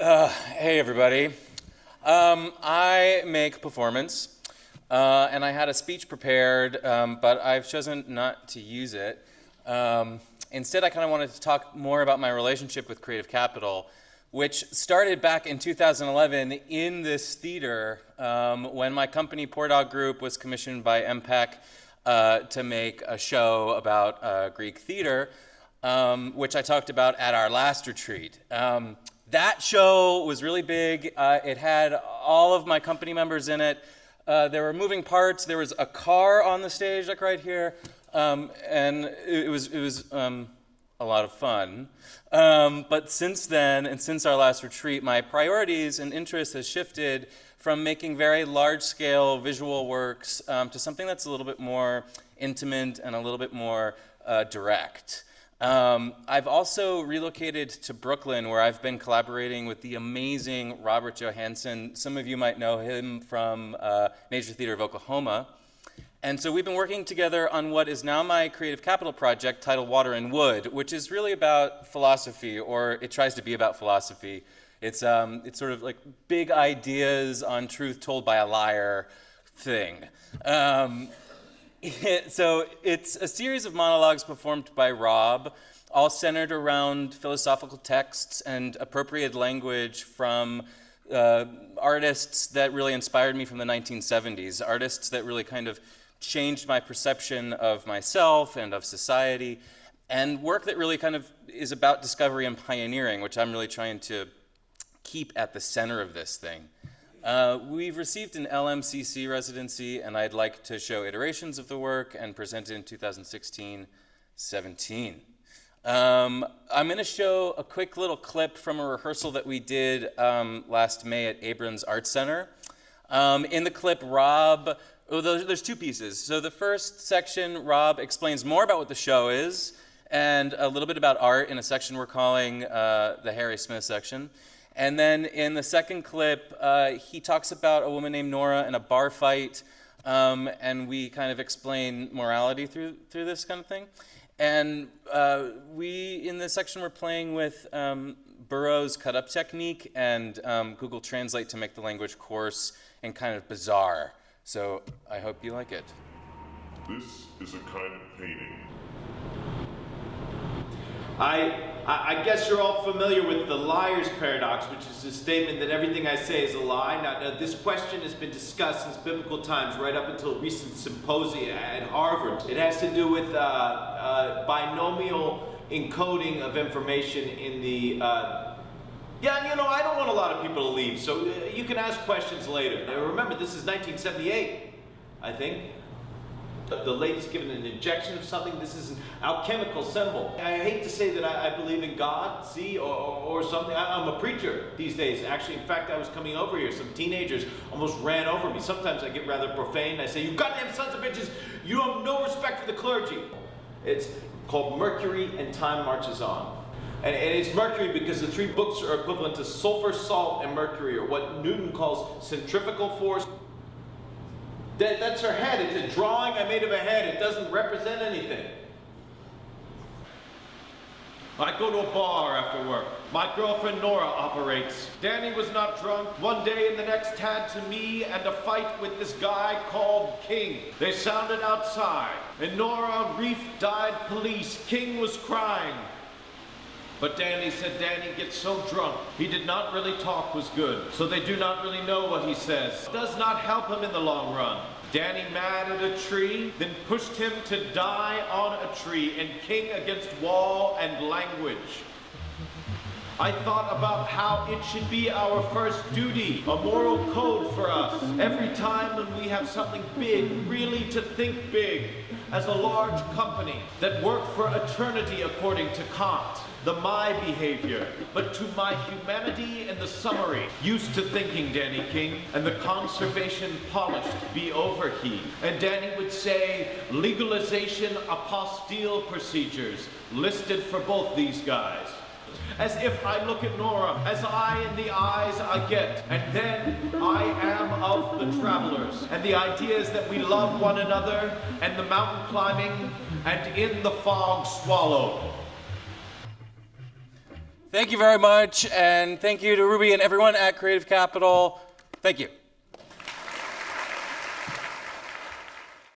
Hey everybody. I make performance, and I had a speech prepared, but I've chosen not to use it. Instead, I kind of wanted to talk more about my relationship with Creative Capital, which started back in 2011 in this theater when my company, Poor Dog Group, was commissioned by MPEC to make a show about Greek theater, which I talked about at our last retreat. That show was really big. It had all of my company members in it. There were moving parts. There was a car on the stage, like right here, and it was a lot of fun. But since then, and since our last retreat, my priorities and interest has shifted from making very large-scale visual works to something that's a little bit more intimate and a little bit more direct. I've also relocated to Brooklyn, where I've been collaborating with the amazing Robert Johansson. Some of you might know him from Major Theater of Oklahoma. And so we've been working together on what is now my Creative Capital project titled Water and Wood, which is really about philosophy, or it tries to be about philosophy. It's sort of like big ideas on truth told by a liar thing. So it's a series of monologues performed by Rob, all centered around philosophical texts and appropriated language from artists that really inspired me from the 1970s, artists that really kind of changed my perception of myself and of society, and work that really kind of is about discovery and pioneering, which I'm really trying to keep at the center of this thing. We've received an LMCC residency, and I'd like to show iterations of the work and present it in 2016-17. I'm going to show a quick little clip from a rehearsal that we did last May at Abrams Art Center. In the clip, Rob, there's two pieces. So the first section, Rob explains more about what the show is and a little bit about art in a section we're calling the Harry Smith section. And then in the second clip, he talks about a woman named Nora and a bar fight, and we kind of explain morality through this kind of thing. And in this section, we're playing with Burroughs' cut-up technique and Google Translate to make the language coarse and kind of bizarre. So I hope you like it. This is a kind of painting. I guess you're all familiar with the liar's paradox, which is a statement that everything I say is a lie. Now, this question has been discussed since biblical times, right up until a recent symposia at Harvard. It has to do with binomial encoding of information in the... Yeah, you know, I don't want a lot of people to leave, so you can ask questions later. Now, remember, this is 1978, I think. The lady's given an injection of something. This is an alchemical symbol. I hate to say that I believe in God, see, or something. I'm a preacher these days. Actually, in fact, I was coming over here. Some teenagers almost ran over me. Sometimes I get rather profane. I say, "You goddamn sons of bitches, you have no respect for the clergy." It's called Mercury and Time Marches On. And it's Mercury because the three books are equivalent to sulfur, salt, and mercury, or what Newton calls centrifugal force. That's her head. It's a drawing I made of a head. It doesn't represent anything. I go to a bar after work. My girlfriend Nora operates. Danny was not drunk. One day and the next had to me and a fight with this guy called King. They sounded outside. And Nora, Reef died police. King was crying. But Danny said Danny gets so drunk, he did not really talk was good. So they do not really know what he says. Does not help him in the long run. Danny mad at a tree, then pushed him to die on a tree, and King against wall and language. I thought about how it should be our first duty, a moral code for us. Every time when we have something big, really to think big, as a large company that work for eternity according to Kant. The my behavior, but to my humanity in the summary, used to thinking, Danny King, and the conservation polished be over he. And Danny would say, legalization apostille procedures, listed for both these guys. As if I look at Nora, as I in the eyes I get, and then I am of the travelers. And the idea is that we love one another, and the mountain climbing, and in the fog swallowed. Thank you very much, and thank you to Ruby and everyone at Creative Capital. Thank you.